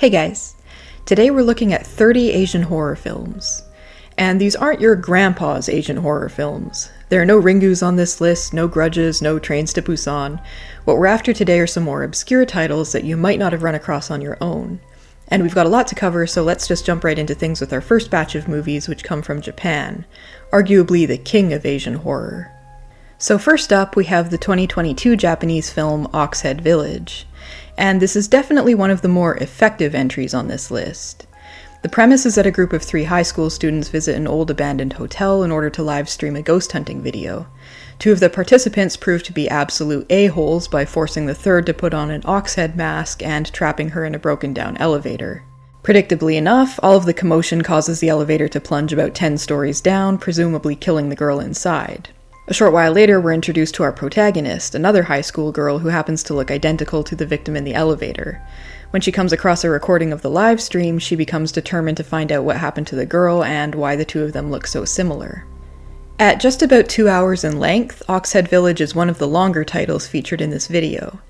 Hey guys! Today we're looking at 30 Asian horror films. And these aren't your grandpa's Asian horror films. There are no Ringus on this list, no Grudges, no Trains to Busan. What we're after today are some more obscure titles that you might not have run across on your own. And we've got a lot to cover, so let's just jump right into things with our first batch of movies, which come from Japan, arguably the king of Asian horror. So first up, we have the 2022 Japanese film Oxhead Village. And this is definitely one of the more effective entries on this list. The premise is that a group of 3 high school students visit an old abandoned hotel in order to live stream a ghost hunting video. 2 of the participants prove to be absolute a-holes by forcing the third to put on an ox head mask and trapping her in a broken down elevator. Predictably enough, all of the commotion causes the elevator to plunge about 10 stories down, presumably killing the girl inside. A short while later, we're introduced to our protagonist, another high school girl who happens to look identical to the victim in the elevator. When she comes across a recording of the live stream, she becomes determined to find out what happened to the girl and why the 2 of them look so similar. At just about 2 hours in length, Oxhead Village is one of the longer titles featured in this video.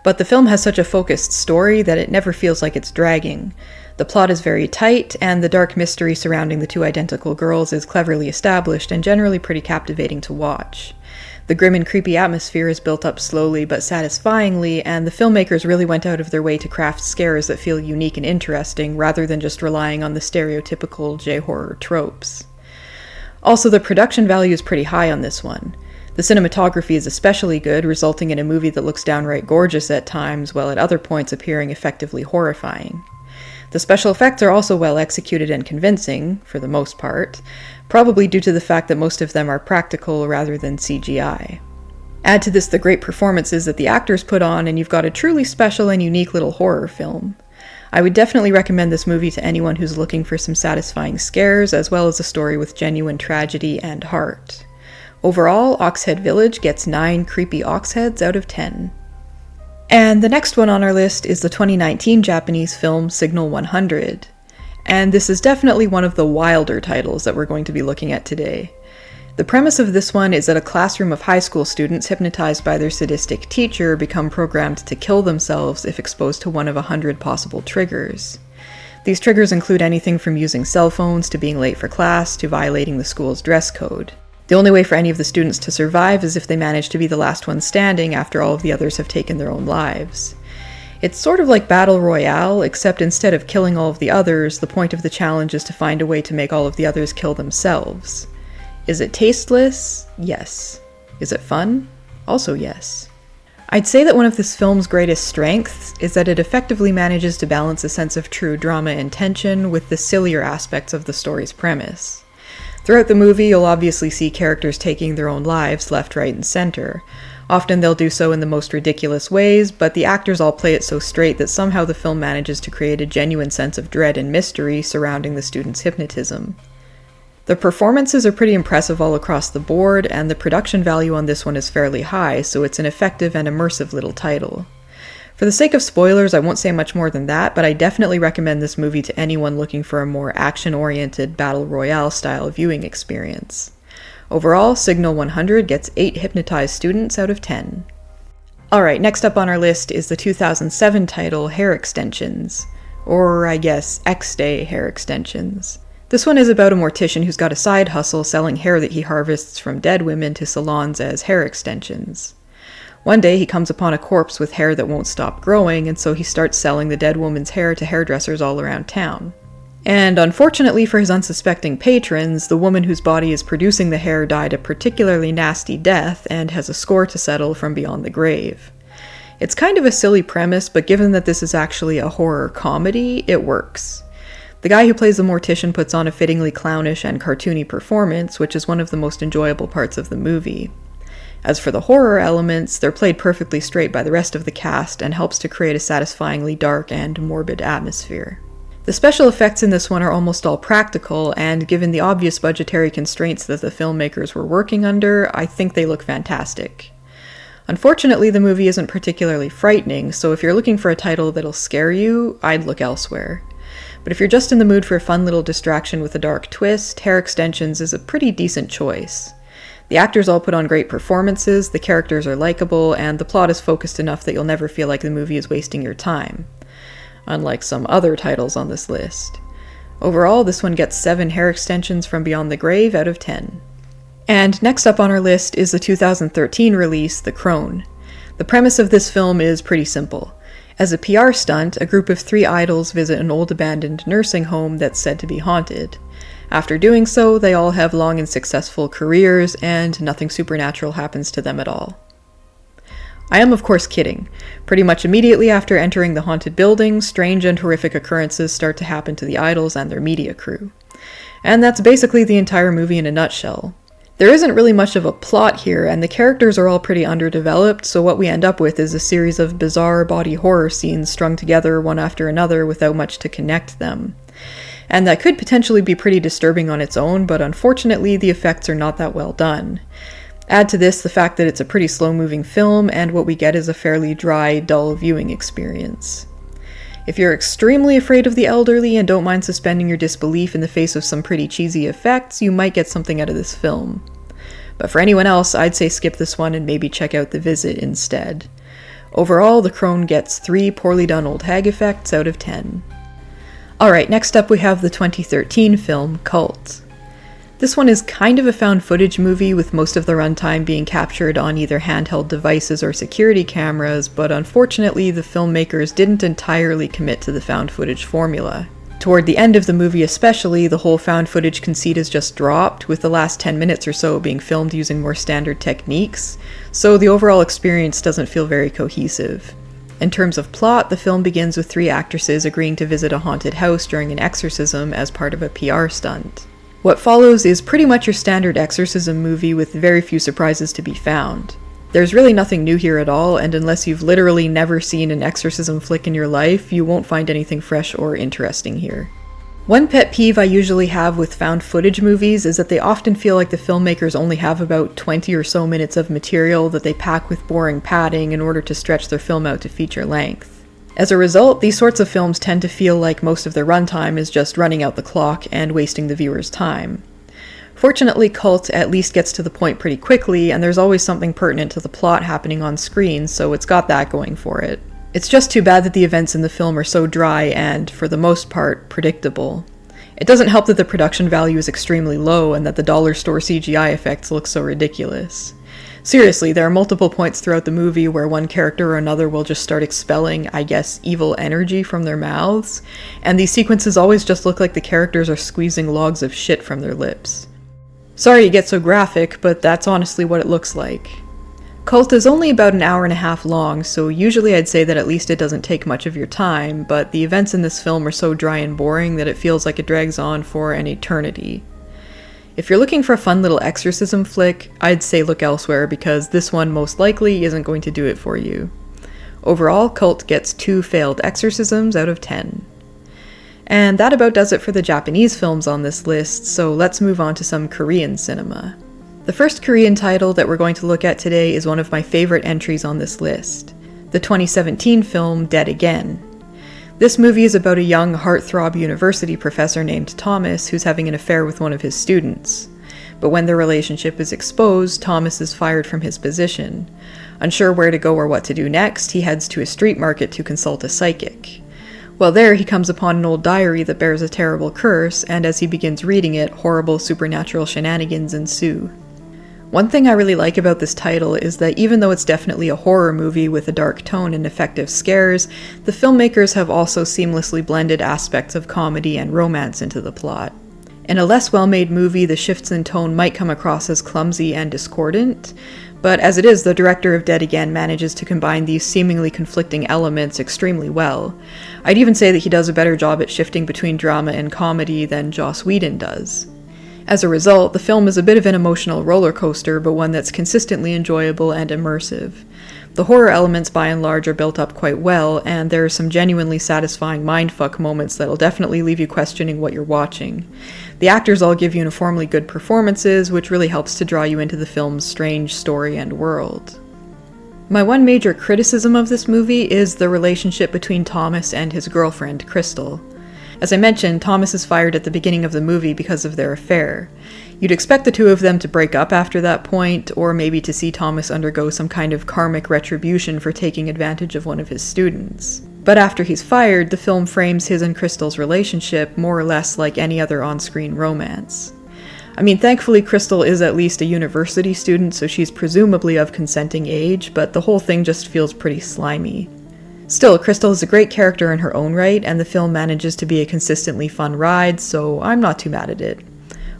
But the film has such a focused story that it never feels like it's dragging. The plot is very tight, and the dark mystery surrounding the 2 identical girls is cleverly established and generally pretty captivating to watch. The grim and creepy atmosphere is built up slowly but satisfyingly, and the filmmakers really went out of their way to craft scares that feel unique and interesting, rather than just relying on the stereotypical J-horror tropes. Also, the production value is pretty high on this one. The cinematography is especially good, resulting in a movie that looks downright gorgeous at times, while at other points appearing effectively horrifying. The special effects are also well executed and convincing, for the most part, probably due to the fact that most of them are practical rather than CGI. Add to this the great performances that the actors put on, and you've got a truly special and unique little horror film. I would definitely recommend this movie to anyone who's looking for some satisfying scares, as well as a story with genuine tragedy and heart. Overall, Oxhead Village gets 9 creepy ox heads out of 10. And the next one on our list is the 2019 Japanese film Signal 100. And this is definitely one of the wilder titles that we're going to be looking at today. The premise of this one is that a classroom of high school students hypnotized by their sadistic teacher become programmed to kill themselves if exposed to one of 100 possible triggers. These triggers include anything from using cell phones to being late for class to violating the school's dress code. The only way for any of the students to survive is if they manage to be the last one standing after all of the others have taken their own lives. It's sort of like Battle Royale, except instead of killing all of the others, the point of the challenge is to find a way to make all of the others kill themselves. Is it tasteless? Yes. Is it fun? Also yes. I'd say that one of this film's greatest strengths is that it effectively manages to balance a sense of true drama and tension with the sillier aspects of the story's premise. Throughout the movie, you'll obviously see characters taking their own lives left, right, and center. Often they'll do so in the most ridiculous ways, but the actors all play it so straight that somehow the film manages to create a genuine sense of dread and mystery surrounding the students' hypnotism. The performances are pretty impressive all across the board, and the production value on this one is fairly high, so it's an effective and immersive little title. For the sake of spoilers, I won't say much more than that, but I definitely recommend this movie to anyone looking for a more action-oriented Battle Royale-style viewing experience. Overall, Signal 100 gets 8 hypnotized students out of 10. Alright, next up on our list is the 2007 title Hair Extensions. Or, I guess, X-Day Hair Extensions. This one is about a mortician who's got a side hustle selling hair that he harvests from dead women to salons as hair extensions. One day he comes upon a corpse with hair that won't stop growing, and so he starts selling the dead woman's hair to hairdressers all around town. And unfortunately for his unsuspecting patrons, the woman whose body is producing the hair died a particularly nasty death and has a score to settle from beyond the grave. It's kind of a silly premise, but given that this is actually a horror comedy, it works. The guy who plays the mortician puts on a fittingly clownish and cartoony performance, which is one of the most enjoyable parts of the movie. As for the horror elements, they're played perfectly straight by the rest of the cast and helps to create a satisfyingly dark and morbid atmosphere. The special effects in this one are almost all practical, and given the obvious budgetary constraints that the filmmakers were working under, I think they look fantastic. Unfortunately, the movie isn't particularly frightening, so if you're looking for a title that'll scare you, I'd look elsewhere. But if you're just in the mood for a fun little distraction with a dark twist, Hair Extensions is a pretty decent choice. The actors all put on great performances, the characters are likable, and the plot is focused enough that you'll never feel like the movie is wasting your time. unlike some other titles on this list. Overall, this one gets 7 hair extensions from Beyond the Grave out of 10. And next up on our list is the 2013 release, The Crone. The premise of this film is pretty simple. As a PR stunt, a group of 3 idols visit an old abandoned nursing home that's said to be haunted. After doing so, they all have long and successful careers, and nothing supernatural happens to them at all. I am of course kidding. Pretty much immediately after entering the haunted building, strange and horrific occurrences start to happen to the idols and their media crew. And that's basically the entire movie in a nutshell. There isn't really much of a plot here, and the characters are all pretty underdeveloped, so what we end up with is a series of bizarre body horror scenes strung together one after another without much to connect them. And that could potentially be pretty disturbing on its own, but unfortunately the effects are not that well done. Add to this the fact that it's a pretty slow-moving film, and what we get is a fairly dry, dull viewing experience. If you're extremely afraid of the elderly and don't mind suspending your disbelief in the face of some pretty cheesy effects, you might get something out of this film. But for anyone else, I'd say skip this one and maybe check out The Visit instead. Overall, The Crone gets 3 poorly done old hag effects out of 10. Alright, next up we have the 2013 film, Cult. This one is kind of a found footage movie, with most of the runtime being captured on either handheld devices or security cameras, but unfortunately the filmmakers didn't entirely commit to the found footage formula. Toward the end of the movie especially, the whole found footage conceit is just dropped, with the last 10 minutes or so being filmed using more standard techniques, so the overall experience doesn't feel very cohesive. In terms of plot, the film begins with 3 actresses agreeing to visit a haunted house during an exorcism as part of a PR stunt. What follows is pretty much your standard exorcism movie with very few surprises to be found. There's really nothing new here at all, and unless you've literally never seen an exorcism flick in your life, you won't find anything fresh or interesting here. One pet peeve I usually have with found footage movies is that they often feel like the filmmakers only have about 20 or so minutes of material that they pack with boring padding in order to stretch their film out to feature length. As a result, these sorts of films tend to feel like most of their runtime is just running out the clock and wasting the viewer's time. Fortunately, Cult at least gets to the point pretty quickly, and there's always something pertinent to the plot happening on screen, so it's got that going for it. It's just too bad that the events in the film are so dry and, for the most part, predictable. It doesn't help that the production value is extremely low and that the dollar store CGI effects look so ridiculous. Seriously, there are multiple points throughout the movie where one character or another will just start expelling, I guess, evil energy from their mouths, and these sequences always just look like the characters are squeezing logs of shit from their lips. Sorry to get so graphic, but that's honestly what it looks like. Cult is only about an hour and a half long, so usually I'd say that at least it doesn't take much of your time, but the events in this film are so dry and boring that it feels like it drags on for an eternity. If you're looking for a fun little exorcism flick, I'd say look elsewhere because this one most likely isn't going to do it for you. Overall, Cult gets 2 failed exorcisms out of 10. And that about does it for the Japanese films on this list, so let's move on to some Korean cinema. The first Korean title that we're going to look at today is one of my favorite entries on this list, the 2017 film Dead Again. This movie is about a young heartthrob university professor named Thomas who's having an affair with one of his students. But when their relationship is exposed, Thomas is fired from his position. Unsure where to go or what to do next, he heads to a street market to consult a psychic. While there, he comes upon an old diary that bears a terrible curse, and as he begins reading it, horrible supernatural shenanigans ensue. One thing I really like about this title is that even though it's definitely a horror movie with a dark tone and effective scares, the filmmakers have also seamlessly blended aspects of comedy and romance into the plot. In a less well-made movie, the shifts in tone might come across as clumsy and discordant, but as it is, the director of Dead Again manages to combine these seemingly conflicting elements extremely well. I'd even say that he does a better job at shifting between drama and comedy than Joss Whedon does. As a result, the film is a bit of an emotional roller coaster, but one that's consistently enjoyable and immersive. The horror elements by and large are built up quite well, and there are some genuinely satisfying mindfuck moments that'll definitely leave you questioning what you're watching. The actors all give uniformly good performances, which really helps to draw you into the film's strange story and world. My one major criticism of this movie is the relationship between Thomas and his girlfriend, Crystal. As I mentioned, Thomas is fired at the beginning of the movie because of their affair. You'd expect the two of them to break up after that point, or maybe to see Thomas undergo some kind of karmic retribution for taking advantage of one of his students. But after he's fired, the film frames his and Crystal's relationship more or less like any other on-screen romance. I mean, thankfully Crystal is at least a university student, so she's presumably of consenting age, but the whole thing just feels pretty slimy. Still, Crystal is a great character in her own right, and the film manages to be a consistently fun ride, so I'm not too mad at it.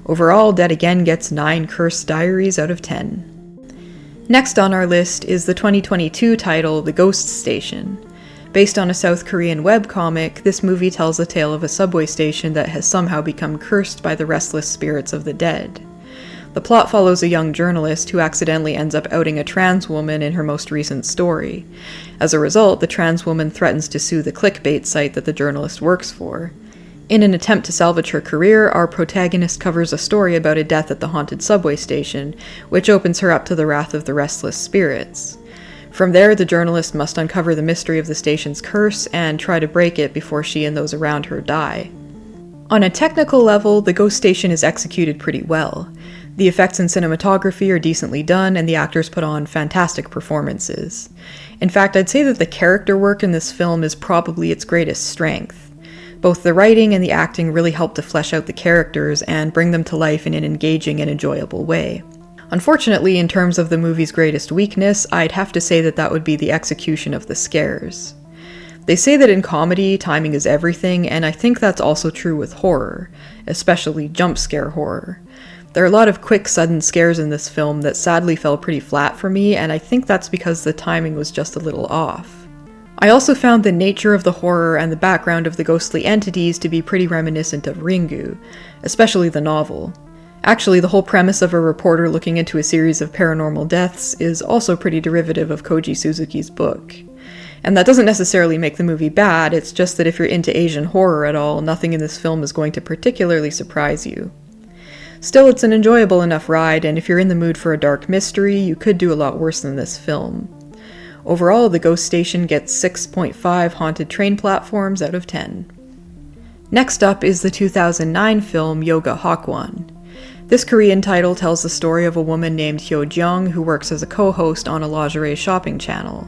Overall, Dead Again gets 9 cursed diaries out of 10. Next on our list is the 2022 title, The Ghost Station. Based on a South Korean webcomic, this movie tells the tale of a subway station that has somehow become cursed by the restless spirits of the dead. The plot follows a young journalist who accidentally ends up outing a trans woman in her most recent story. As a result, the trans woman threatens to sue the clickbait site that the journalist works for. In an attempt to salvage her career, our protagonist covers a story about a death at the haunted subway station, which opens her up to the wrath of the restless spirits. From there, the journalist must uncover the mystery of the station's curse and try to break it before she and those around her die. On a technical level, The Ghost Station is executed pretty well. The effects and cinematography are decently done, and the actors put on fantastic performances. In fact, I'd say that the character work in this film is probably its greatest strength. Both the writing and the acting really help to flesh out the characters and bring them to life in an engaging and enjoyable way. Unfortunately, in terms of the movie's greatest weakness, I'd have to say that that would be the execution of the scares. They say that in comedy, timing is everything, and I think that's also true with horror, especially jump scare horror. There are a lot of quick, sudden scares in this film that sadly fell pretty flat for me, and I think that's because the timing was just a little off. I also found the nature of the horror and the background of the ghostly entities to be pretty reminiscent of Ringu, especially the novel. Actually, the whole premise of a reporter looking into a series of paranormal deaths is also pretty derivative of Koji Suzuki's book. And that doesn't necessarily make the movie bad, it's just that if you're into Asian horror at all, nothing in this film is going to particularly surprise you. Still, it's an enjoyable enough ride, and if you're in the mood for a dark mystery, you could do a lot worse than this film. Overall, The Ghost Station gets 6.5 haunted train platforms out of 10. Next up is the 2009 film Yoga Hawan. This Korean title tells the story of a woman named Hyo Jeong who works as a co-host on a lingerie shopping channel.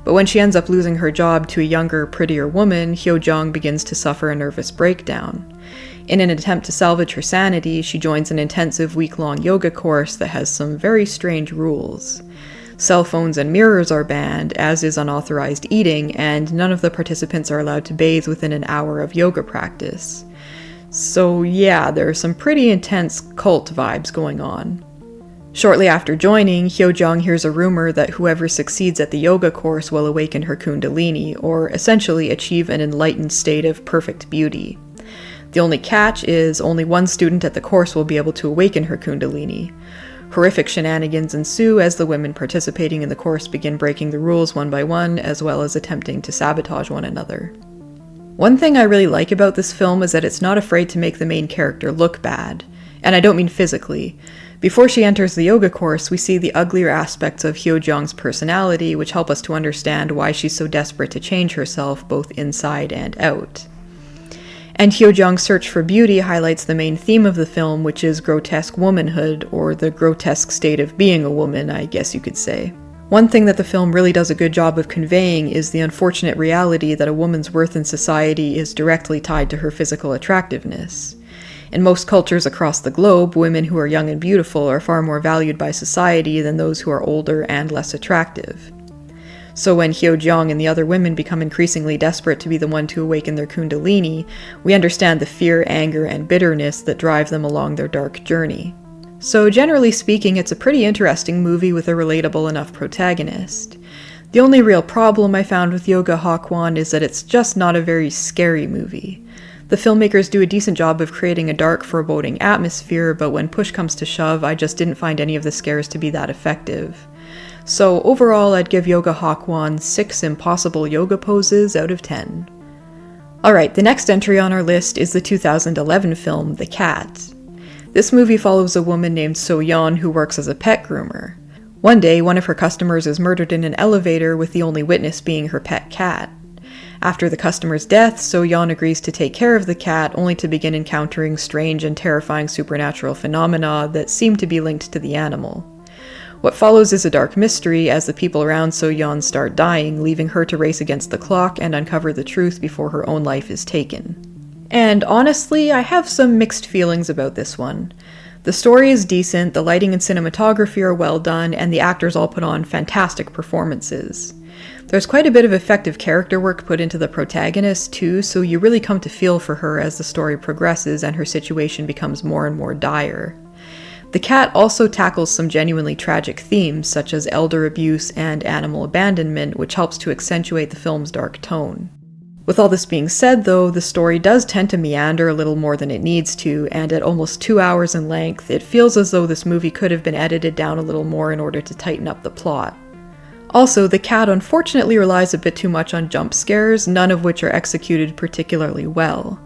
But when she ends up losing her job to a younger, prettier woman, Hyo Jeong begins to suffer a nervous breakdown. In an attempt to salvage her sanity, she joins an intensive week-long yoga course that has some very strange rules. Cell phones and mirrors are banned, as is unauthorized eating, and none of the participants are allowed to bathe within an hour of yoga practice. So yeah, there are some pretty intense cult vibes going on. Shortly after joining, Hyo Jeong hears a rumor that whoever succeeds at the yoga course will awaken her kundalini, or essentially achieve an enlightened state of perfect beauty. The only catch is only one student at the course will be able to awaken her kundalini. Horrific shenanigans ensue as the women participating in the course begin breaking the rules one by one, as well as attempting to sabotage one another. One thing I really like about this film is that it's not afraid to make the main character look bad. And I don't mean physically. Before she enters the yoga course, we see the uglier aspects of Hyo Jeong's personality, which help us to understand why she's so desperate to change herself both inside and out. And Hyo Jeong's search for beauty highlights the main theme of the film, which is grotesque womanhood, or the grotesque state of being a woman, I guess you could say. One thing that the film really does a good job of conveying is the unfortunate reality that a woman's worth in society is directly tied to her physical attractiveness. In most cultures across the globe, women who are young and beautiful are far more valued by society than those who are older and less attractive. So when Hyo Jeong and the other women become increasingly desperate to be the one to awaken their kundalini, we understand the fear, anger, and bitterness that drive them along their dark journey. So generally speaking, it's a pretty interesting movie with a relatable enough protagonist. The only real problem I found with Yoga Hawan is that it's just not a very scary movie. The filmmakers do a decent job of creating a dark, foreboding atmosphere, but when push comes to shove, I just didn't find any of the scares to be that effective. So overall, I'd give Yoga Hawan 6 impossible yoga poses out of 10. Alright, the next entry on our list is the 2011 film, The Cat. This movie follows a woman named So-yeon who works as a pet groomer. One day, one of her customers is murdered in an elevator with the only witness being her pet cat. After the customer's death, So-yeon agrees to take care of the cat, only to begin encountering strange and terrifying supernatural phenomena that seem to be linked to the animal. What follows is a dark mystery as the people around So-yeon start dying, leaving her to race against the clock and uncover the truth before her own life is taken. And honestly, I have some mixed feelings about this one. The story is decent, the lighting and cinematography are well done, and the actors all put on fantastic performances. There's quite a bit of effective character work put into the protagonist too, so you really come to feel for her as the story progresses and her situation becomes more and more dire. The cat also tackles some genuinely tragic themes, such as elder abuse and animal abandonment, which helps to accentuate the film's dark tone. With all this being said, though, the story does tend to meander a little more than it needs to, and at almost 2 hours in length, it feels as though this movie could have been edited down a little more in order to tighten up the plot. Also, the cat unfortunately relies a bit too much on jump scares, none of which are executed particularly well.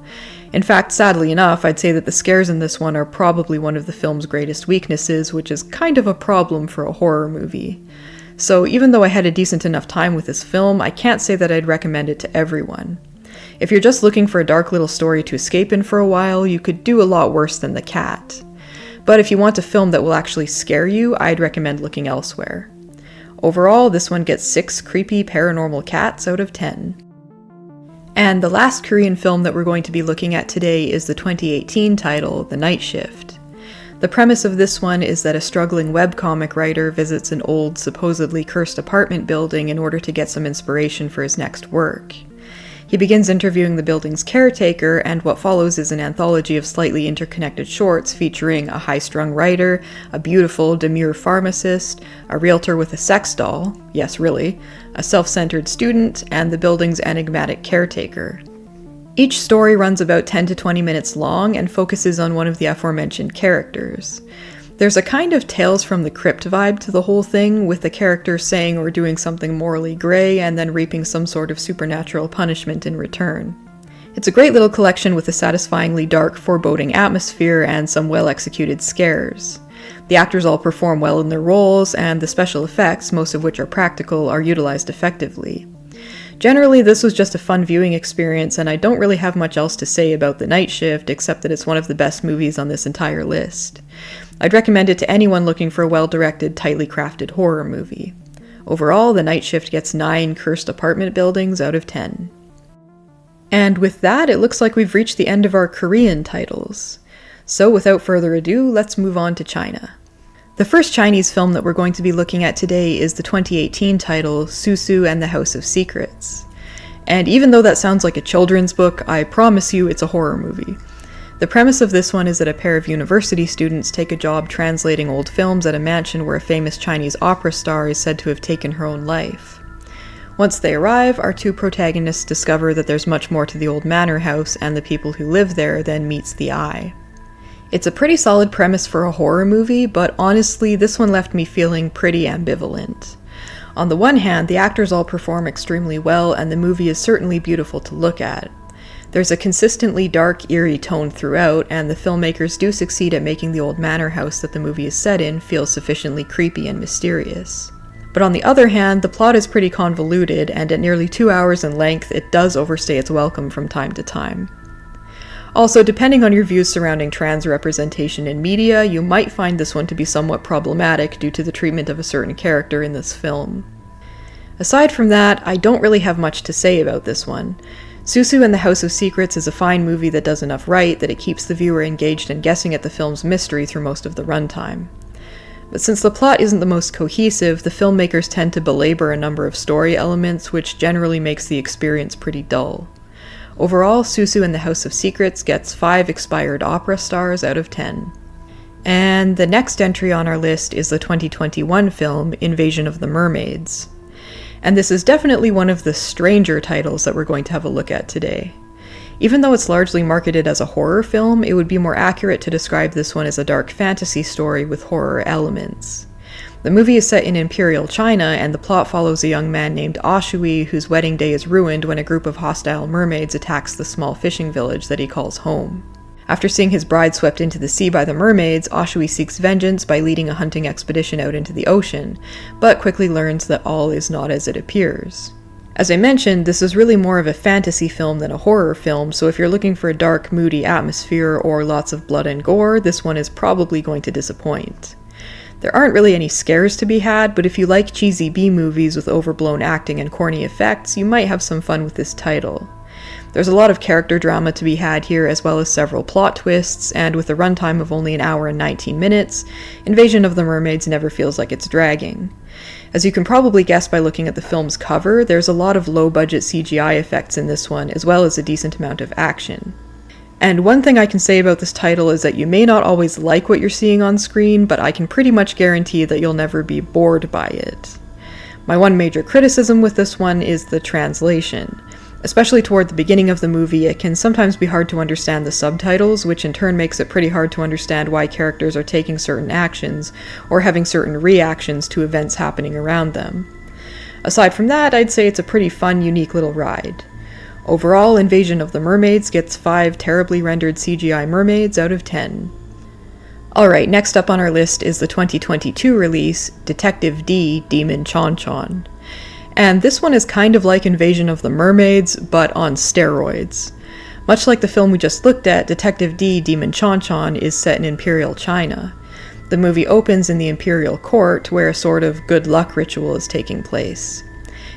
In fact, sadly enough, I'd say that the scares in this one are probably one of the film's greatest weaknesses, which is kind of a problem for a horror movie. So even though I had a decent enough time with this film, I can't say that I'd recommend it to everyone. If you're just looking for a dark little story to escape in for a while, you could do a lot worse than The Cat. But if you want a film that will actually scare you, I'd recommend looking elsewhere. Overall, this one gets 6 creepy paranormal cats out of 10. And the last Korean film that we're going to be looking at today is the 2018 title, The Night Shift. The premise of this one is that a struggling webcomic writer visits an old, supposedly cursed apartment building in order to get some inspiration for his next work. He begins interviewing the building's caretaker, and what follows is an anthology of slightly interconnected shorts featuring a high-strung writer, a beautiful, demure pharmacist, a realtor with a sex doll, yes really, a self-centered student, and the building's enigmatic caretaker. Each story runs about 10 to 20 minutes long and focuses on one of the aforementioned characters. There's a kind of Tales from the Crypt vibe to the whole thing, with the character saying or doing something morally grey and then reaping some sort of supernatural punishment in return. It's a great little collection with a satisfyingly dark, foreboding atmosphere and some well-executed scares. The actors all perform well in their roles, and the special effects, most of which are practical, are utilized effectively. Generally, this was just a fun viewing experience, and I don't really have much else to say about The Night Shift, except that it's one of the best movies on this entire list. I'd recommend it to anyone looking for a well-directed, tightly crafted horror movie. Overall, The Night Shift gets 9 cursed apartment buildings out of 10. And with that, it looks like we've reached the end of our Korean titles. So without further ado, let's move on to China. The first Chinese film that we're going to be looking at today is the 2018 title, Susu and the House of Secrets. And even though that sounds like a children's book, I promise you it's a horror movie. The premise of this one is that a pair of university students take a job translating old films at a mansion where a famous Chinese opera star is said to have taken her own life. Once they arrive, our two protagonists discover that there's much more to the old manor house and the people who live there than meets the eye. It's a pretty solid premise for a horror movie, but honestly, this one left me feeling pretty ambivalent. On the one hand, the actors all perform extremely well, and the movie is certainly beautiful to look at. There's a consistently dark, eerie tone throughout, and the filmmakers do succeed at making the old manor house that the movie is set in feel sufficiently creepy and mysterious. But on the other hand, the plot is pretty convoluted, and at nearly 2 hours in length, it does overstay its welcome from time to time. Also, depending on your views surrounding trans representation in media, you might find this one to be somewhat problematic due to the treatment of a certain character in this film. Aside from that, I don't really have much to say about this one. Susu and the House of Secrets is a fine movie that does enough right that it keeps the viewer engaged and guessing at the film's mystery through most of the runtime. But since the plot isn't the most cohesive, the filmmakers tend to belabor a number of story elements, which generally makes the experience pretty dull. Overall, Susu and the House of Secrets gets 5 expired opera stars out of 10. And the next entry on our list is the 2021 film, Invasion of the Mermaids. And this is definitely one of the stranger titles that we're going to have a look at today. Even though it's largely marketed as a horror film, it would be more accurate to describe this one as a dark fantasy story with horror elements. The movie is set in Imperial China, and the plot follows a young man named Ashui whose wedding day is ruined when a group of hostile mermaids attacks the small fishing village that he calls home. After seeing his bride swept into the sea by the mermaids, Ashui seeks vengeance by leading a hunting expedition out into the ocean, but quickly learns that all is not as it appears. As I mentioned, this is really more of a fantasy film than a horror film, so if you're looking for a dark, moody atmosphere or lots of blood and gore, this one is probably going to disappoint. There aren't really any scares to be had, but if you like cheesy B-movies with overblown acting and corny effects, you might have some fun with this title. There's a lot of character drama to be had here, as well as several plot twists, and with a runtime of only an hour and 19 minutes, Invasion of the Mermaids never feels like it's dragging. As you can probably guess by looking at the film's cover, there's a lot of low-budget CGI effects in this one, as well as a decent amount of action. And one thing I can say about this title is that you may not always like what you're seeing on screen, but I can pretty much guarantee that you'll never be bored by it. My one major criticism with this one is the translation. Especially toward the beginning of the movie, it can sometimes be hard to understand the subtitles, which in turn makes it pretty hard to understand why characters are taking certain actions, or having certain reactions to events happening around them. Aside from that, I'd say it's a pretty fun, unique little ride. Overall, Invasion of the Mermaids gets 5 terribly rendered CGI mermaids out of 10. Alright, next up on our list is the 2022 release, Detective D Demonchon. And this one is kind of like Invasion of the Mermaids, but on steroids. Much like the film we just looked at, Detective D Demonchon is set in Imperial China. The movie opens in the Imperial Court, where a sort of good luck ritual is taking place.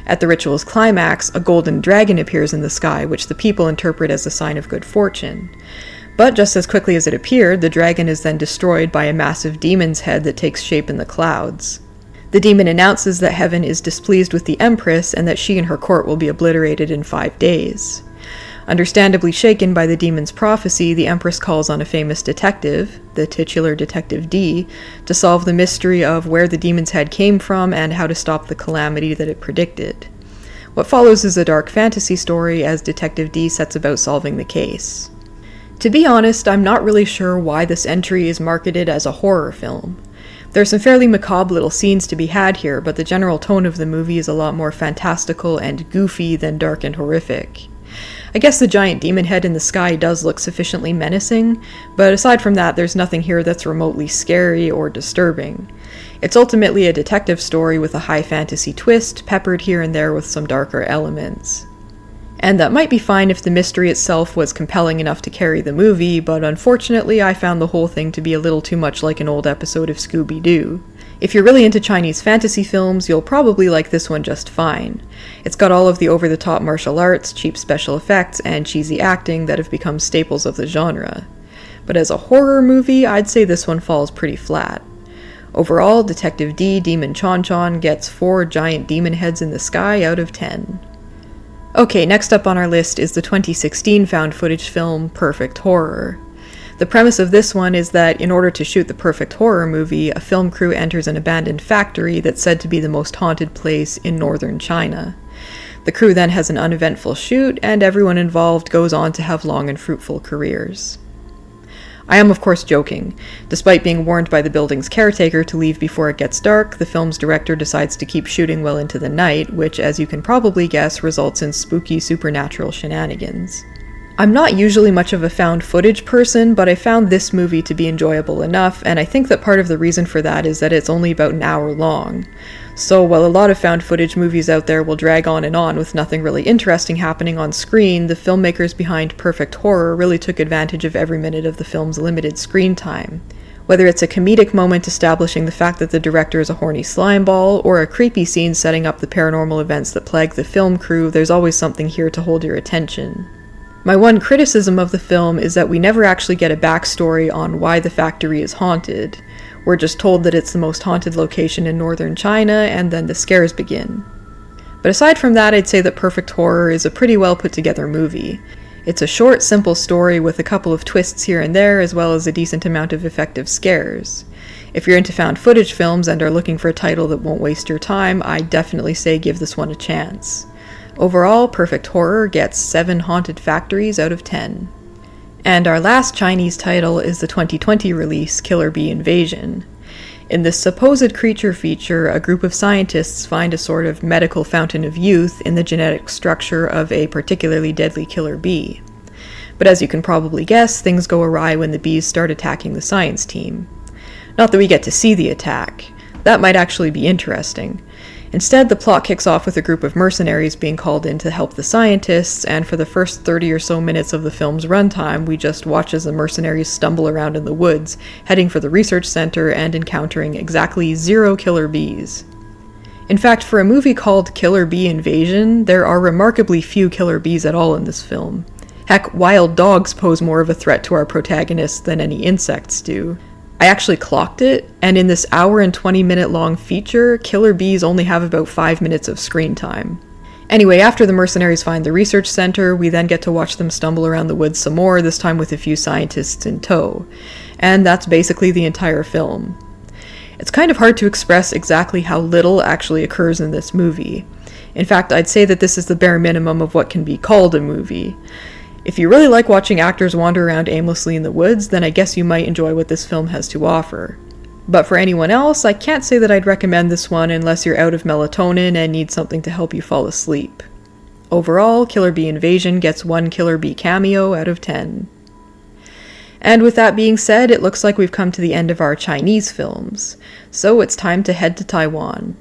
At the ritual's climax, a golden dragon appears in the sky, which the people interpret as a sign of good fortune. But just as quickly as it appeared, the dragon is then destroyed by a massive demon's head that takes shape in the clouds. The demon announces that heaven is displeased with the Empress and that she and her court will be obliterated in 5 days. Understandably shaken by the demon's prophecy, the Empress calls on a famous detective, the titular Detective D, to solve the mystery of where the demon's head came from and how to stop the calamity that it predicted. What follows is a dark fantasy story as Detective D sets about solving the case. To be honest, I'm not really sure why this entry is marketed as a horror film. There are some fairly macabre little scenes to be had here, but the general tone of the movie is a lot more fantastical and goofy than dark and horrific. I guess the giant demon head in the sky does look sufficiently menacing, but aside from that, there's nothing here that's remotely scary or disturbing. It's ultimately a detective story with a high fantasy twist, peppered here and there with some darker elements. And that might be fine if the mystery itself was compelling enough to carry the movie, but unfortunately I found the whole thing to be a little too much like an old episode of Scooby-Doo. If you're really into Chinese fantasy films, you'll probably like this one just fine. It's got all of the over-the-top martial arts, cheap special effects, and cheesy acting that have become staples of the genre. But as a horror movie, I'd say this one falls pretty flat. Overall, Detective D Demonchon gets 4 giant demon heads in the sky out of 10. Okay, next up on our list is the 2016 found footage film Perfect Horror. The premise of this one is that in order to shoot the perfect horror movie, a film crew enters an abandoned factory that's said to be the most haunted place in northern China. The crew then has an uneventful shoot, and everyone involved goes on to have long and fruitful careers. I am of course joking. Despite being warned by the building's caretaker to leave before it gets dark, the film's director decides to keep shooting well into the night, which, as you can probably guess, results in spooky supernatural shenanigans. I'm not usually much of a found footage person, but I found this movie to be enjoyable enough, and I think that part of the reason for that is that it's only about an hour long. So while a lot of found footage movies out there will drag on with nothing really interesting happening on screen, the filmmakers behind Perfect Horror really took advantage of every minute of the film's limited screen time. Whether it's a comedic moment establishing the fact that the director is a horny slimeball, or a creepy scene setting up the paranormal events that plague the film crew, there's always something here to hold your attention. My one criticism of the film is that we never actually get a backstory on why the factory is haunted. We're just told that it's the most haunted location in northern China, and then the scares begin. But aside from that, I'd say that Perfect Horror is a pretty well put together movie. It's a short, simple story with a couple of twists here and there, as well as a decent amount of effective scares. If you're into found footage films and are looking for a title that won't waste your time, I definitely say give this one a chance. Overall, Perfect Horror gets 7 haunted factories out of 10. And our last Chinese title is the 2020 release, Killer Bee Invasion. In this supposed creature feature, a group of scientists find a sort of medical fountain of youth in the genetic structure of a particularly deadly killer bee. But as you can probably guess, things go awry when the bees start attacking the science team. Not that we get to see the attack. That might actually be interesting. Instead, the plot kicks off with a group of mercenaries being called in to help the scientists, and for the first 30 or so minutes of the film's runtime, we just watch as the mercenaries stumble around in the woods, heading for the research center and encountering exactly 0 killer bees. In fact, for a movie called Killer Bee Invasion, there are remarkably few killer bees at all in this film. Heck, wild dogs pose more of a threat to our protagonists than any insects do. I actually clocked it, and in this hour and 20-minute long feature, killer bees only have about 5 minutes of screen time. Anyway, after the mercenaries find the research center, we then get to watch them stumble around the woods some more, this time with a few scientists in tow. And that's basically the entire film. It's kind of hard to express exactly how little actually occurs in this movie. In fact, I'd say that this is the bare minimum of what can be called a movie. If you really like watching actors wander around aimlessly in the woods, then I guess you might enjoy what this film has to offer. But for anyone else, I can't say that I'd recommend this one unless you're out of melatonin and need something to help you fall asleep. Overall, Killer Bee Invasion gets 1 Killer Bee cameo out of 10. And with that being said, it looks like we've come to the end of our Chinese films, so it's time to head to Taiwan.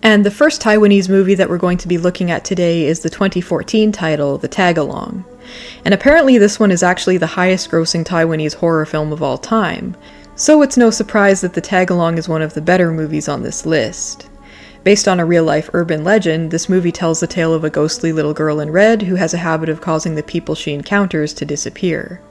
And the first Taiwanese movie that we're going to be looking at today is the 2014 title, The Tagalong. And apparently this one is actually the highest grossing Taiwanese horror film of all time, so it's no surprise that The Tagalong is one of the better movies on this list. Based on a real-life urban legend, this movie tells the tale of a ghostly little girl in red who has a habit of causing the people she encounters to disappear.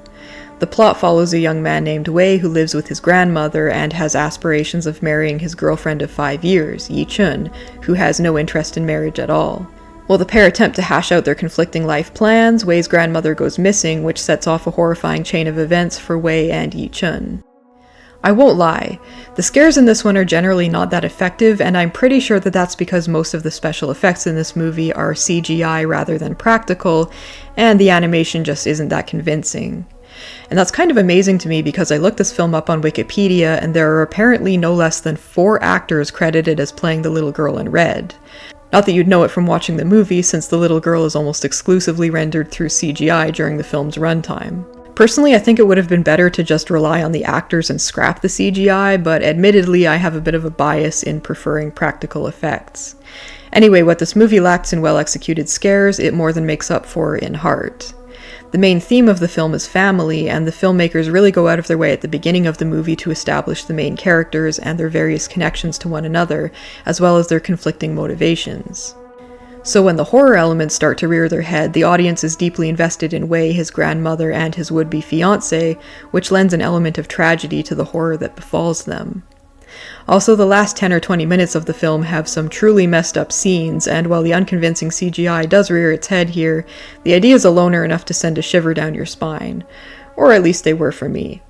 The plot follows a young man named Wei who lives with his grandmother and has aspirations of marrying his girlfriend of 5 years, Yi Chun, who has no interest in marriage at all. While the pair attempt to hash out their conflicting life plans, Wei's grandmother goes missing, which sets off a horrifying chain of events for Wei and Yi Chun. I won't lie, the scares in this one are generally not that effective, and I'm pretty sure that that's because most of the special effects in this movie are CGI rather than practical, and the animation just isn't that convincing. And that's kind of amazing to me because I looked this film up on Wikipedia and there are apparently no less than 4 actors credited as playing the little girl in red. Not that you'd know it from watching the movie, since the little girl is almost exclusively rendered through CGI during the film's runtime. Personally, I think it would have been better to just rely on the actors and scrap the CGI, but admittedly I have a bit of a bias in preferring practical effects. Anyway, what this movie lacks in well-executed scares, it more than makes up for in heart. The main theme of the film is family, and the filmmakers really go out of their way at the beginning of the movie to establish the main characters and their various connections to one another, as well as their conflicting motivations. So when the horror elements start to rear their head, the audience is deeply invested in Wei, his grandmother, and his would-be fiancé, which lends an element of tragedy to the horror that befalls them. Also, the last 10 or 20 minutes of the film have some truly messed up scenes, and while the unconvincing CGI does rear its head here, the ideas alone are enough to send a shiver down your spine. Or at least they were for me.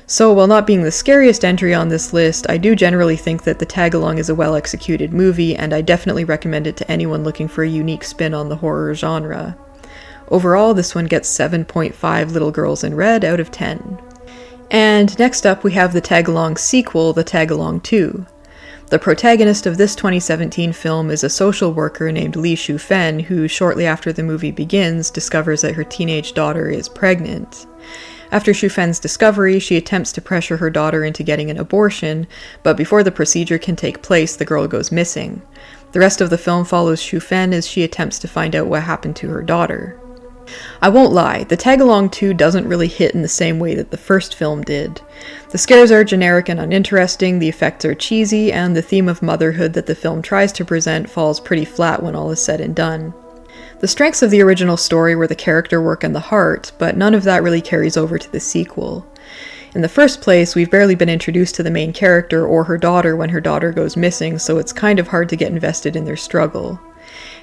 So, while not being the scariest entry on this list, I do generally think that The Tagalong is a well-executed movie, and I definitely recommend it to anyone looking for a unique spin on the horror genre. Overall, this one gets 7.5 Little Girls in Red out of 10. And next up we have the Tagalong sequel, The Tagalong 2. The protagonist of this 2017 film is a social worker named Li Shufen, who shortly after the movie begins discovers that her teenage daughter is pregnant. After Shufen's discovery, she attempts to pressure her daughter into getting an abortion, but before the procedure can take place, the girl goes missing. The rest of the film follows Shufen as she attempts to find out what happened to her daughter. I won't lie, The Tagalong 2 doesn't really hit in the same way that the first film did. The scares are generic and uninteresting, the effects are cheesy, and the theme of motherhood that the film tries to present falls pretty flat when all is said and done. The strengths of the original story were the character work and the heart, but none of that really carries over to the sequel. In the first place, we've barely been introduced to the main character or her daughter when her daughter goes missing, so it's kind of hard to get invested in their struggle.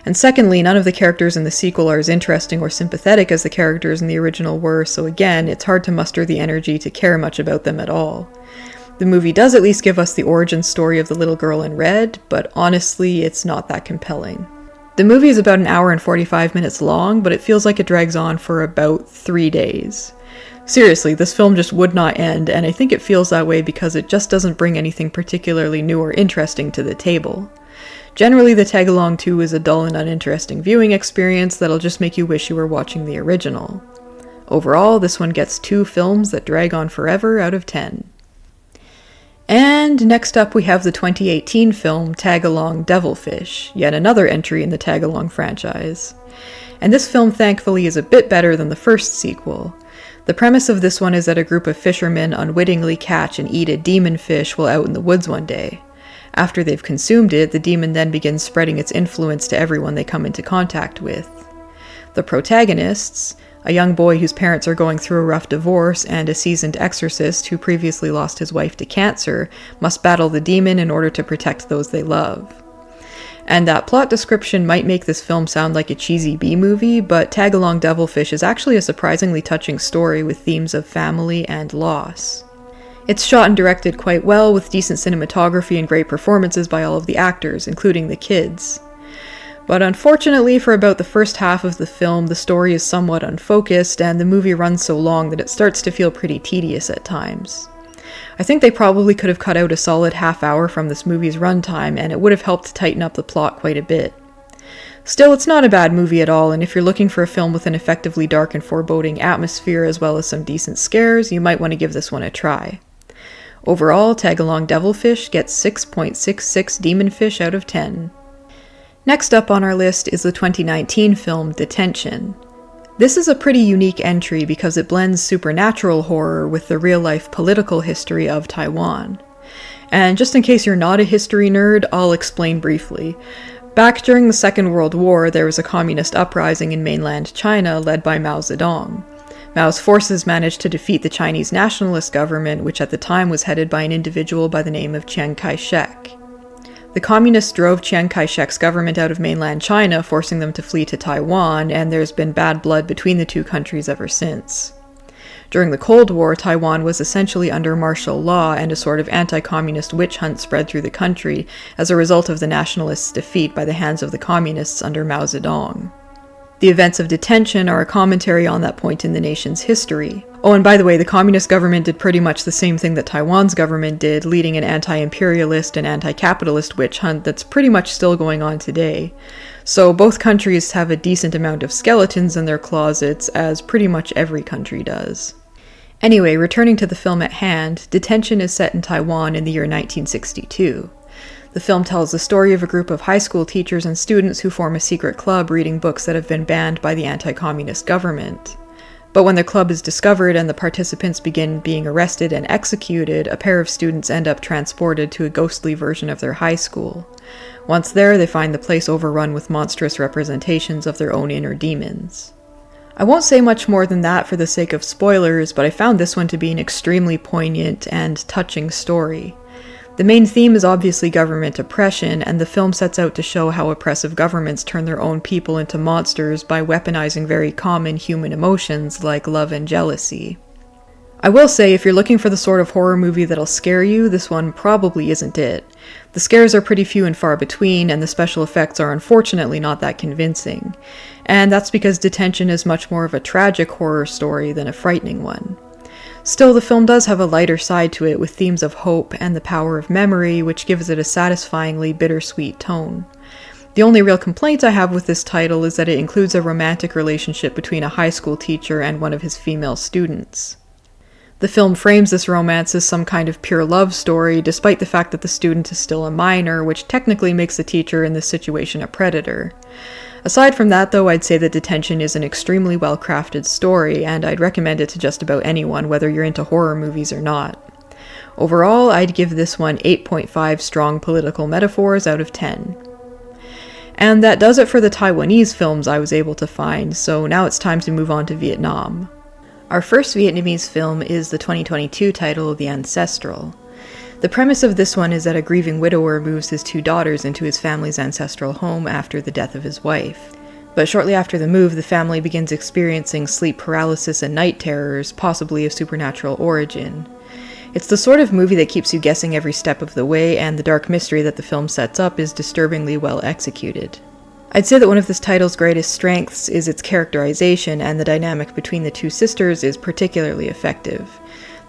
And secondly, none of the characters in the sequel are as interesting or sympathetic as the characters in the original were, so again, it's hard to muster the energy to care much about them at all. The movie does at least give us the origin story of the little girl in red, but honestly, it's not that compelling. The movie is about an hour and 45 minutes long, but it feels like it drags on for about 3 days. Seriously, this film just would not end, and I think it feels that way because it just doesn't bring anything particularly new or interesting to the table. Generally, The Tagalong 2 is a dull and uninteresting viewing experience that'll just make you wish you were watching the original. Overall, this one gets 2 films that drag on forever out of 10. And next up we have the 2018 film Tagalong Devilfish, yet another entry in the Tagalong franchise. And this film thankfully is a bit better than the first sequel. The premise of this one is that a group of fishermen unwittingly catch and eat a demon fish while out in the woods one day. After they've consumed it, the demon then begins spreading its influence to everyone they come into contact with. The protagonists, a young boy whose parents are going through a rough divorce and a seasoned exorcist who previously lost his wife to cancer, must battle the demon in order to protect those they love. And that plot description might make this film sound like a cheesy B-movie, but Tagalong Devilfish is actually a surprisingly touching story with themes of family and loss. It's shot and directed quite well, with decent cinematography and great performances by all of the actors, including the kids. But unfortunately, for about the first half of the film, the story is somewhat unfocused, and the movie runs so long that it starts to feel pretty tedious at times. I think they probably could have cut out a solid half hour from this movie's runtime, and it would have helped to tighten up the plot quite a bit. Still, it's not a bad movie at all, and if you're looking for a film with an effectively dark and foreboding atmosphere as well as some decent scares, you might want to give this one a try. Overall, Tagalong Devilfish gets 6.66 Demonfish out of 10. Next up on our list is the 2019 film Detention. This is a pretty unique entry because it blends supernatural horror with the real-life political history of Taiwan. And just in case you're not a history nerd, I'll explain briefly. Back during the Second World War, there was a communist uprising in mainland China led by Mao Zedong. Mao's forces managed to defeat the Chinese nationalist government, which at the time was headed by an individual by the name of Chiang Kai-shek. The communists drove Chiang Kai-shek's government out of mainland China, forcing them to flee to Taiwan, and there's been bad blood between the two countries ever since. During the Cold War, Taiwan was essentially under martial law, and a sort of anti-communist witch hunt spread through the country as a result of the nationalists' defeat by the hands of the communists under Mao Zedong. The events of Detention are a commentary on that point in the nation's history. Oh, and by the way, the communist government did pretty much the same thing that Taiwan's government did, leading an anti-imperialist and anti-capitalist witch hunt that's pretty much still going on today. So both countries have a decent amount of skeletons in their closets, as pretty much every country does. Anyway, returning to the film at hand, Detention is set in Taiwan in the year 1962. The film tells the story of a group of high school teachers and students who form a secret club reading books that have been banned by the anti-communist government. But when the club is discovered and the participants begin being arrested and executed, a pair of students end up transported to a ghostly version of their high school. Once there, they find the place overrun with monstrous representations of their own inner demons. I won't say much more than that for the sake of spoilers, but I found this one to be an extremely poignant and touching story. The main theme is obviously government oppression, and the film sets out to show how oppressive governments turn their own people into monsters by weaponizing very common human emotions like love and jealousy. I will say, if you're looking for the sort of horror movie that'll scare you, this one probably isn't it. The scares are pretty few and far between, and the special effects are unfortunately not that convincing. And that's because Detention is much more of a tragic horror story than a frightening one. Still, the film does have a lighter side to it with themes of hope and the power of memory, which gives it a satisfyingly bittersweet tone. The only real complaint I have with this title is that it includes a romantic relationship between a high school teacher and one of his female students. The film frames this romance as some kind of pure love story, despite the fact that the student is still a minor, which technically makes the teacher in this situation a predator. Aside from that, though, I'd say that Detention is an extremely well-crafted story, and I'd recommend it to just about anyone, whether you're into horror movies or not. Overall, I'd give this one 8.5 strong political metaphors out of 10. And that does it for the Taiwanese films I was able to find, so now it's time to move on to Vietnam. Our first Vietnamese film is the 2022 title The Ancestral. The premise of this one is that a grieving widower moves his two daughters into his family's ancestral home after the death of his wife. But shortly after the move, the family begins experiencing sleep paralysis and night terrors, possibly of supernatural origin. It's the sort of movie that keeps you guessing every step of the way, and the dark mystery that the film sets up is disturbingly well executed. I'd say that one of this title's greatest strengths is its characterization, and the dynamic between the two sisters is particularly effective.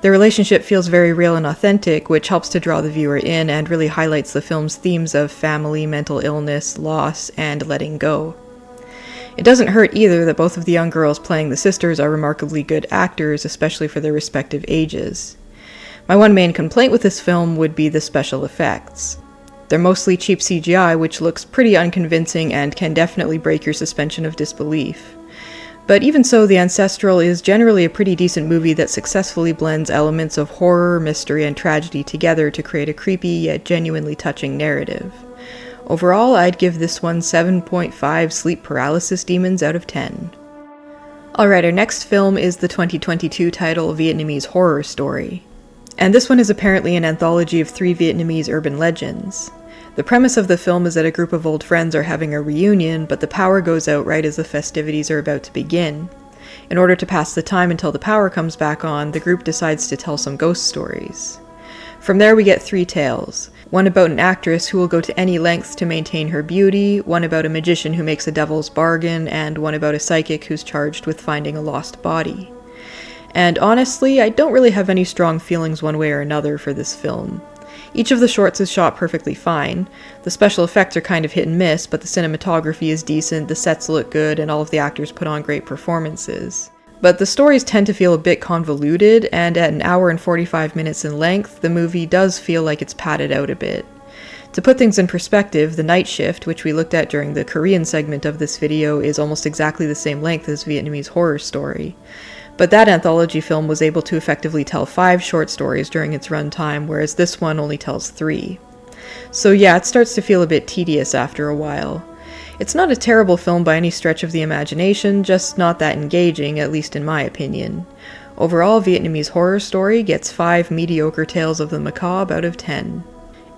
The relationship feels very real and authentic, which helps to draw the viewer in and really highlights the film's themes of family, mental illness, loss, and letting go. It doesn't hurt either that both of the young girls playing the sisters are remarkably good actors, especially for their respective ages. My one main complaint with this film would be the special effects. They're mostly cheap CGI, which looks pretty unconvincing and can definitely break your suspension of disbelief. But even so, The Ancestral is generally a pretty decent movie that successfully blends elements of horror, mystery, and tragedy together to create a creepy yet genuinely touching narrative. Overall, I'd give this one 7.5 sleep paralysis demons out of 10. Alright, our next film is the 2022 title Vietnamese Horror Story. And this one is apparently an anthology of 3 Vietnamese urban legends. The premise of the film is that a group of old friends are having a reunion, but the power goes out right as the festivities are about to begin. In order to pass the time until the power comes back on, the group decides to tell some ghost stories. From there we get 3 tales. One about an actress who will go to any lengths to maintain her beauty, one about a magician who makes a devil's bargain, and one about a psychic who's charged with finding a lost body. And honestly, I don't really have any strong feelings one way or another for this film. Each of the shorts is shot perfectly fine. The special effects are kind of hit and miss, but the cinematography is decent, the sets look good, and all of the actors put on great performances. But the stories tend to feel a bit convoluted, and at an hour and 45 minutes in length, the movie does feel like it's padded out a bit. To put things in perspective, The Night Shift, which we looked at during the Korean segment of this video, is almost exactly the same length as Vietnamese Horror Story. But that anthology film was able to effectively tell 5 short stories during its runtime, whereas this one only tells 3. So yeah, it starts to feel a bit tedious after a while. It's not a terrible film by any stretch of the imagination, just not that engaging, at least in my opinion. Overall, Vietnamese Horror Story gets 5 mediocre tales of the macabre out of 10.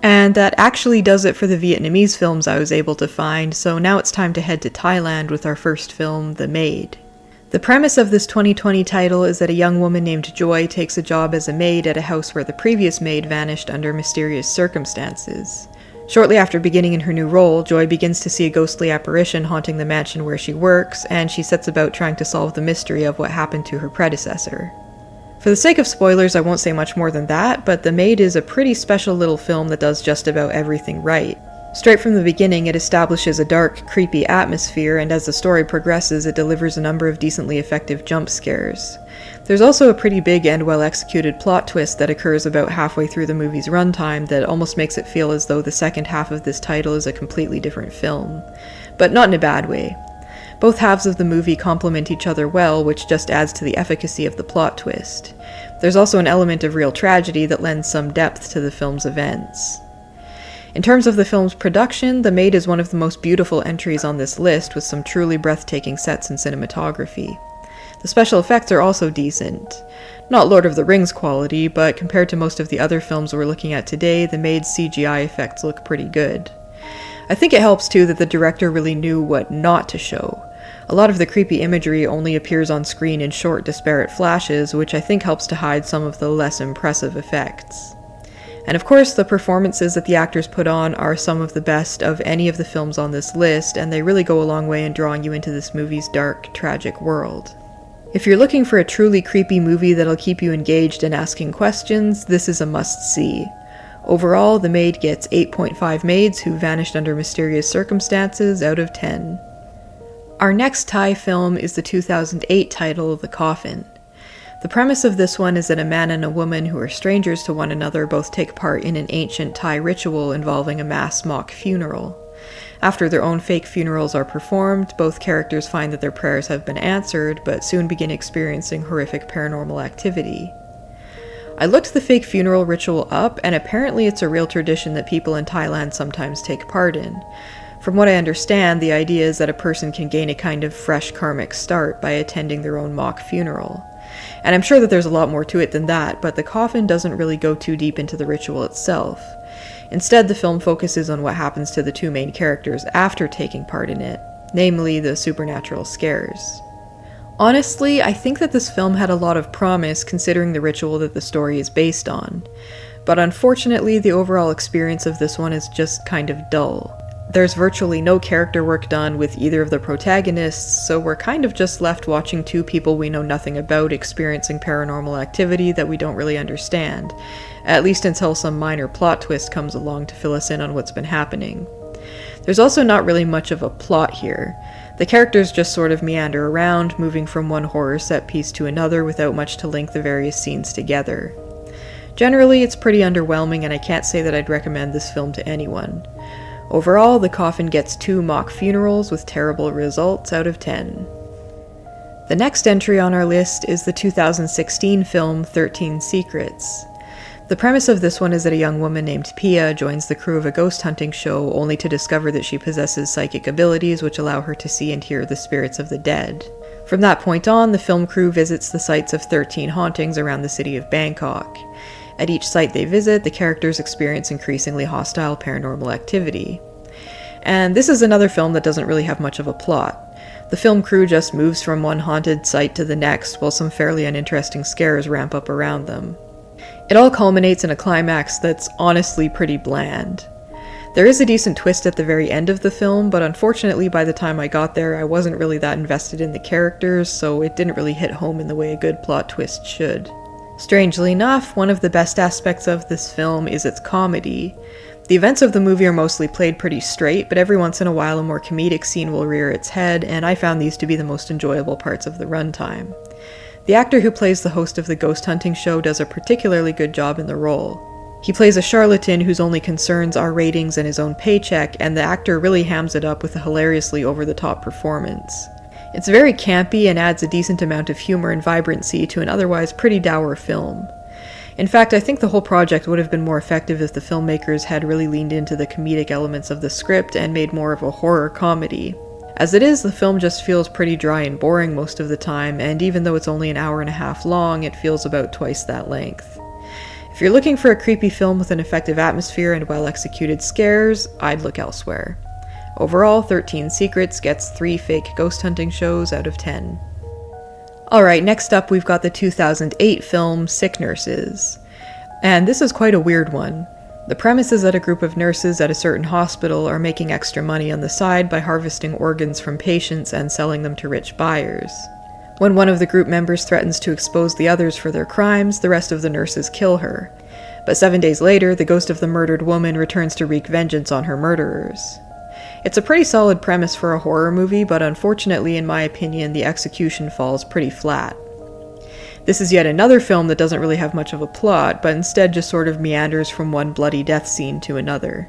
And that actually does it for the Vietnamese films I was able to find, so now it's time to head to Thailand with our first film, The Maid. The premise of this 2020 title is that a young woman named Joy takes a job as a maid at a house where the previous maid vanished under mysterious circumstances. Shortly after beginning in her new role, Joy begins to see a ghostly apparition haunting the mansion where she works, and she sets about trying to solve the mystery of what happened to her predecessor. For the sake of spoilers, I won't say much more than that, but The Maid is a pretty special little film that does just about everything right. Straight from the beginning, it establishes a dark, creepy atmosphere, and as the story progresses, it delivers a number of decently effective jump scares. There's also a pretty big and well-executed plot twist that occurs about halfway through the movie's runtime that almost makes it feel as though the second half of this title is a completely different film. But not in a bad way. Both halves of the movie complement each other well, which just adds to the efficacy of the plot twist. There's also an element of real tragedy that lends some depth to the film's events. In terms of the film's production, The Maid is one of the most beautiful entries on this list, with some truly breathtaking sets and cinematography. The special effects are also decent. Not Lord of the Rings quality, but compared to most of the other films we're looking at today, The Maid's CGI effects look pretty good. I think it helps too that the director really knew what not to show. A lot of the creepy imagery only appears on screen in short, disparate flashes, which I think helps to hide some of the less impressive effects. And of course, the performances that the actors put on are some of the best of any of the films on this list, and they really go a long way in drawing you into this movie's dark, tragic world. If you're looking for a truly creepy movie that'll keep you engaged and asking questions, this is a must-see. Overall, The Maid gets 8.5 maids who vanished under mysterious circumstances out of 10. Our next Thai film is the 2008 title, The Coffin. The premise of this one is that a man and a woman who are strangers to one another both take part in an ancient Thai ritual involving a mass mock funeral. After their own fake funerals are performed, both characters find that their prayers have been answered, but soon begin experiencing horrific paranormal activity. I looked the fake funeral ritual up, and apparently it's a real tradition that people in Thailand sometimes take part in. From what I understand, the idea is that a person can gain a kind of fresh karmic start by attending their own mock funeral. And I'm sure that there's a lot more to it than that, but The Coffin doesn't really go too deep into the ritual itself. Instead, the film focuses on what happens to the 2 main characters after taking part in it, namely the supernatural scares. Honestly, I think that this film had a lot of promise considering the ritual that the story is based on, but unfortunately the overall experience of this one is just kind of dull. There's virtually no character work done with either of the protagonists, so we're kind of just left watching 2 people we know nothing about experiencing paranormal activity that we don't really understand, at least until some minor plot twist comes along to fill us in on what's been happening. There's also not really much of a plot here. The characters just sort of meander around, moving from one horror set piece to another without much to link the various scenes together. Generally, it's pretty underwhelming, and I can't say that I'd recommend this film to anyone. Overall, The Coffin gets 2 mock funerals with terrible results out of 10. The next entry on our list is the 2016 film 13 Secrets. The premise of this one is that a young woman named Pia joins the crew of a ghost hunting show only to discover that she possesses psychic abilities which allow her to see and hear the spirits of the dead. From that point on, the film crew visits the sites of 13 hauntings around the city of Bangkok. At each site they visit, the characters experience increasingly hostile paranormal activity. And this is another film that doesn't really have much of a plot. The film crew just moves from one haunted site to the next while some fairly uninteresting scares ramp up around them. It all culminates in a climax that's honestly pretty bland. There is a decent twist at the very end of the film, but unfortunately by the time I got there I wasn't really that invested in the characters, so it didn't really hit home in the way a good plot twist should. Strangely enough, one of the best aspects of this film is its comedy. The events of the movie are mostly played pretty straight, but every once in a while a more comedic scene will rear its head, and I found these to be the most enjoyable parts of the runtime. The actor who plays the host of the ghost hunting show does a particularly good job in the role. He plays a charlatan whose only concerns are ratings and his own paycheck, and the actor really hams it up with a hilariously over-the-top performance. It's very campy and adds a decent amount of humor and vibrancy to an otherwise pretty dour film. In fact, I think the whole project would have been more effective if the filmmakers had really leaned into the comedic elements of the script and made more of a horror comedy. As it is, the film just feels pretty dry and boring most of the time, and even though it's only an hour and a half long, it feels about twice that length. If you're looking for a creepy film with an effective atmosphere and well-executed scares, I'd look elsewhere. Overall, 13 Secrets gets 3 fake ghost hunting shows out of 10. Alright, next up we've got the 2008 film Sick Nurses. And this is quite a weird one. The premise is that a group of nurses at a certain hospital are making extra money on the side by harvesting organs from patients and selling them to rich buyers. When one of the group members threatens to expose the others for their crimes, the rest of the nurses kill her. But 7 days later, the ghost of the murdered woman returns to wreak vengeance on her murderers. It's a pretty solid premise for a horror movie, but unfortunately, in my opinion, the execution falls pretty flat. This is yet another film that doesn't really have much of a plot, but instead just sort of meanders from one bloody death scene to another.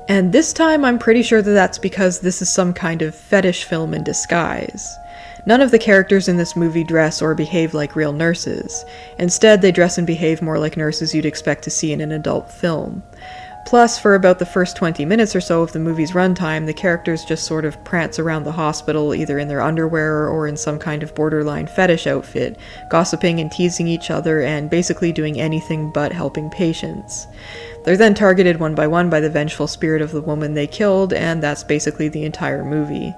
And this time I'm pretty sure that that's because this is some kind of fetish film in disguise. None of the characters in this movie dress or behave like real nurses. Instead, they dress and behave more like nurses you'd expect to see in an adult film. Plus, for about the first 20 minutes or so of the movie's runtime, the characters just sort of prance around the hospital either in their underwear or in some kind of borderline fetish outfit, gossiping and teasing each other and basically doing anything but helping patients. They're then targeted one by the vengeful spirit of the woman they killed, and that's basically the entire movie.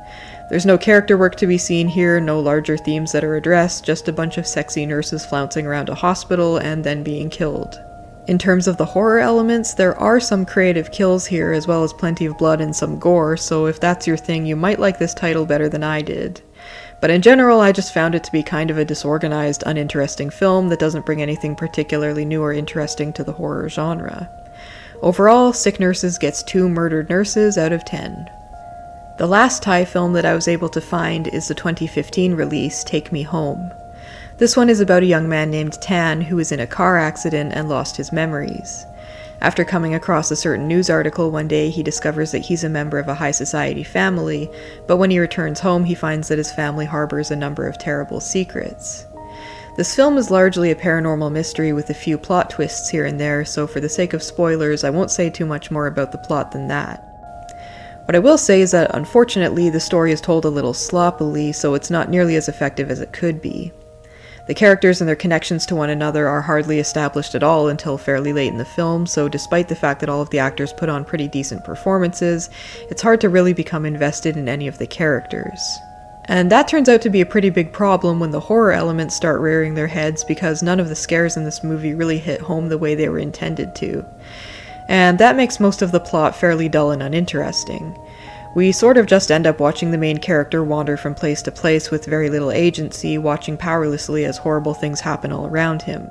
There's no character work to be seen here, no larger themes that are addressed, just a bunch of sexy nurses flouncing around a hospital and then being killed. In terms of the horror elements, there are some creative kills here as well as plenty of blood and some gore, so if that's your thing, you might like this title better than I did. But in general, I just found it to be kind of a disorganized, uninteresting film that doesn't bring anything particularly new or interesting to the horror genre. Overall, Sick Nurses gets 2 murdered nurses out of 10. The last Thai film that I was able to find is the 2015 release, Take Me Home. This one is about a young man named Tan who was in a car accident and lost his memories. After coming across a certain news article one day, he discovers that he's a member of a high society family, but when he returns home he finds that his family harbors a number of terrible secrets. This film is largely a paranormal mystery with a few plot twists here and there, so for the sake of spoilers, I won't say too much more about the plot than that. What I will say is that unfortunately the story is told a little sloppily, so it's not nearly as effective as it could be. The characters and their connections to one another are hardly established at all until fairly late in the film, so despite the fact that all of the actors put on pretty decent performances, it's hard to really become invested in any of the characters. And that turns out to be a pretty big problem when the horror elements start rearing their heads, because none of the scares in this movie really hit home the way they were intended to. And that makes most of the plot fairly dull and uninteresting. We sort of just end up watching the main character wander from place to place with very little agency, watching powerlessly as horrible things happen all around him.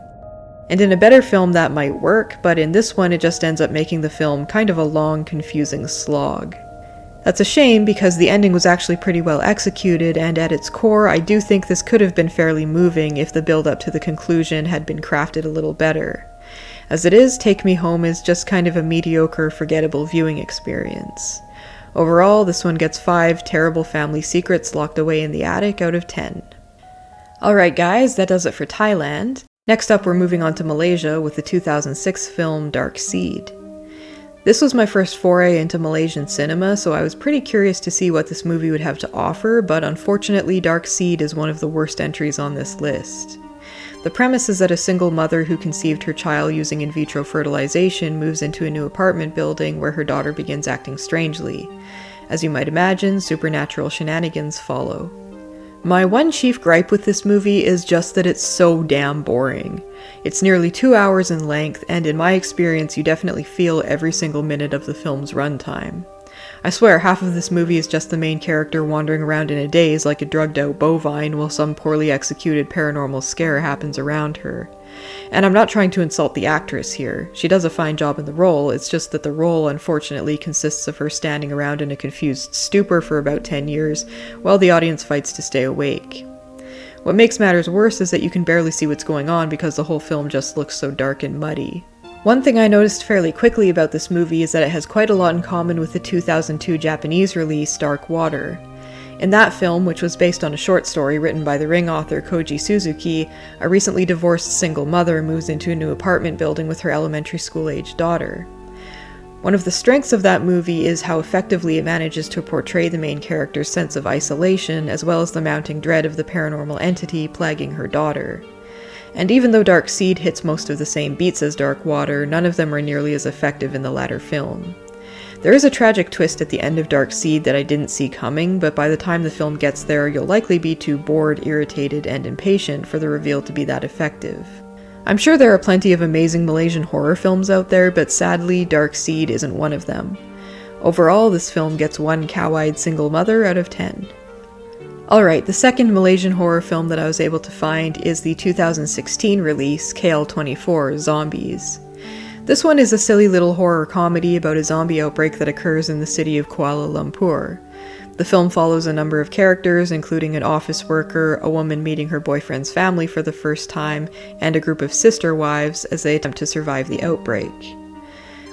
And in a better film that might work, but in this one it just ends up making the film kind of a long, confusing slog. That's a shame because the ending was actually pretty well executed, and at its core I do think this could have been fairly moving if the build-up to the conclusion had been crafted a little better. As it is, Take Me Home is just kind of a mediocre, forgettable viewing experience. Overall, this one gets 5 terrible family secrets locked away in the attic out of 10. Alright guys, that does it for Thailand. Next up, we're moving on to Malaysia with the 2006 film Dark Seed. This was my first foray into Malaysian cinema, so I was pretty curious to see what this movie would have to offer, but unfortunately Dark Seed is one of the worst entries on this list. The premise is that a single mother who conceived her child using in vitro fertilization moves into a new apartment building where her daughter begins acting strangely. As you might imagine, supernatural shenanigans follow. My one chief gripe with this movie is just that it's so damn boring. It's nearly 2 hours in length, and in my experience you definitely feel every single minute of the film's runtime. I swear, half of this movie is just the main character wandering around in a daze like a drugged out bovine while some poorly executed paranormal scare happens around her. And I'm not trying to insult the actress here. She does a fine job in the role, it's just that the role unfortunately consists of her standing around in a confused stupor for about 10 years, while the audience fights to stay awake. What makes matters worse is that you can barely see what's going on because the whole film just looks so dark and muddy. One thing I noticed fairly quickly about this movie is that it has quite a lot in common with the 2002 Japanese release Dark Water. In that film, which was based on a short story written by the Ring author Koji Suzuki, a recently divorced single mother moves into a new apartment building with her elementary school-aged daughter. One of the strengths of that movie is how effectively it manages to portray the main character's sense of isolation, as well as the mounting dread of the paranormal entity plaguing her daughter. And even though Dark Seed hits most of the same beats as Dark Water, none of them are nearly as effective in the latter film. There is a tragic twist at the end of Dark Seed that I didn't see coming, but by the time the film gets there, you'll likely be too bored, irritated, and impatient for the reveal to be that effective. I'm sure there are plenty of amazing Malaysian horror films out there, but sadly, Dark Seed isn't one of them. Overall, this film gets 1 cow-eyed single mother out of 10. Alright, the second Malaysian horror film that I was able to find is the 2016 release, K24 Zombies. This one is a silly little horror comedy about a zombie outbreak that occurs in the city of Kuala Lumpur. The film follows a number of characters, including an office worker, a woman meeting her boyfriend's family for the first time, and a group of sister wives as they attempt to survive the outbreak.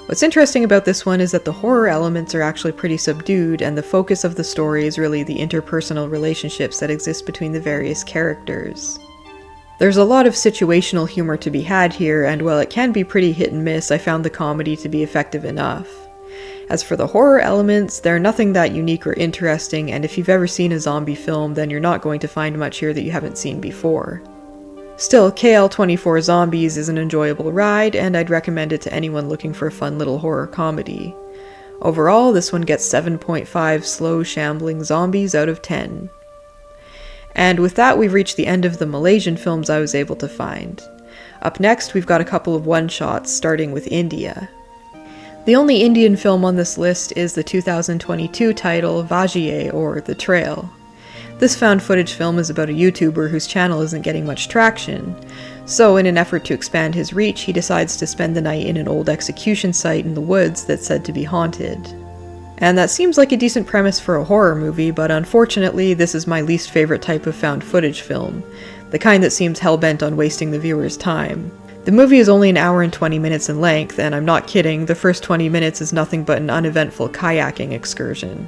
What's interesting about this one is that the horror elements are actually pretty subdued, and the focus of the story is really the interpersonal relationships that exist between the various characters. There's a lot of situational humor to be had here, and while it can be pretty hit and miss, I found the comedy to be effective enough. As for the horror elements, they're nothing that unique or interesting, and if you've ever seen a zombie film, then you're not going to find much here that you haven't seen before. Still, K24 Zombies is an enjoyable ride, and I'd recommend it to anyone looking for a fun little horror comedy. Overall, this one gets 7.5 slow, shambling zombies out of 10. And with that, we've reached the end of the Malaysian films I was able to find. Up next, we've got a couple of one-shots, starting with India. The only Indian film on this list is the 2022 title Vaj The Trail. This found footage film is about a YouTuber whose channel isn't getting much traction, so in an effort to expand his reach, he decides to spend the night in an old execution site in the woods that's said to be haunted. And that seems like a decent premise for a horror movie, but unfortunately this is my least favorite type of found footage film, the kind that seems hell-bent on wasting the viewer's time. The movie is only an hour and 20 minutes in length, and I'm not kidding, the first 20 minutes is nothing but an uneventful kayaking excursion.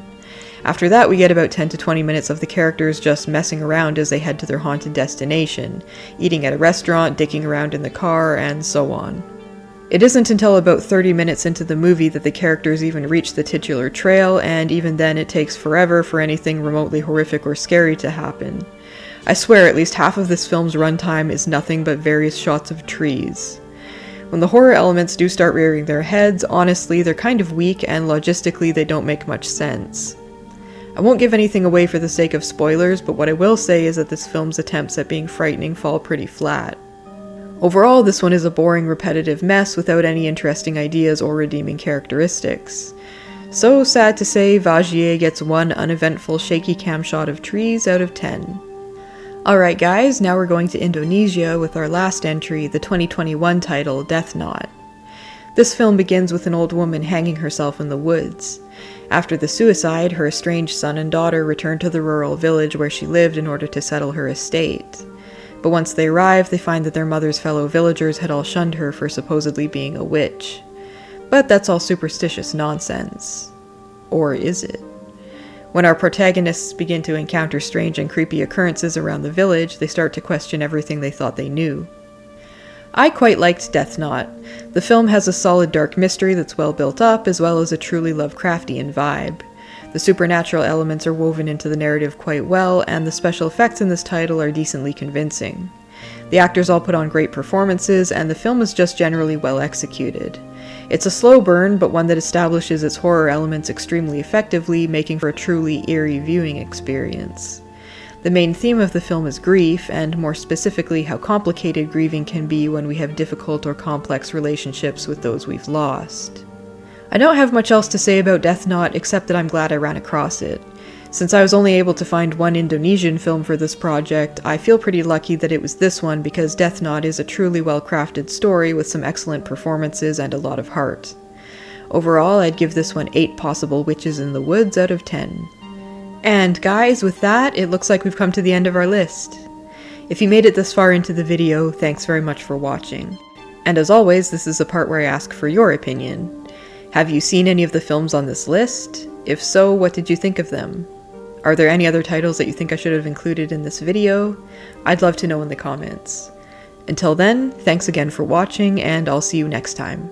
After that, we get about 10 to 20 minutes of the characters just messing around as they head to their haunted destination, eating at a restaurant, dicking around in the car, and so on. It isn't until about 30 minutes into the movie that the characters even reach the titular trail, and even then it takes forever for anything remotely horrific or scary to happen. I swear at least half of this film's runtime is nothing but various shots of trees. When the horror elements do start rearing their heads, honestly, they're kind of weak and logistically they don't make much sense. I won't give anything away for the sake of spoilers, but what I will say is that this film's attempts at being frightening fall pretty flat. Overall, this one is a boring, repetitive mess without any interesting ideas or redeeming characteristics. So sad to say, Vaj gets 1 uneventful shaky cam shot of trees out of 10. Alright guys, now we're going to Indonesia with our last entry, the 2021 title, Death Knot. This film begins with an old woman hanging herself in the woods. After the suicide, her estranged son and daughter return to the rural village where she lived in order to settle her estate. but once they arrive, they find that their mother's fellow villagers had all shunned her for supposedly being a witch. But that's all superstitious nonsense. Or is it? When our protagonists begin to encounter strange and creepy occurrences around the village, they start to question everything they thought they knew. I quite liked Death Knot. The film has a solid dark mystery that's well built up, as well as a truly Lovecraftian vibe. The supernatural elements are woven into the narrative quite well, and the special effects in this title are decently convincing. The actors all put on great performances, and the film is just generally well executed. It's a slow burn, but one that establishes its horror elements extremely effectively, making for a truly eerie viewing experience. The main theme of the film is grief, and more specifically how complicated grieving can be when we have difficult or complex relationships with those we've lost. I don't have much else to say about Death Knot except that I'm glad I ran across it. Since I was only able to find one Indonesian film for this project, I feel pretty lucky that it was this one because Death Knot is a truly well-crafted story with some excellent performances and a lot of heart. Overall, I'd give this one 8 possible witches in the woods out of 10. And guys, with that, it looks like we've come to the end of our list. If you made it this far into the video, thanks very much for watching. And as always, this is the part where I ask for your opinion. Have you seen any of the films on this list? If so, what did you think of them? Are there any other titles that you think I should have included in this video? I'd love to know in the comments. Until then, thanks again for watching, and I'll see you next time.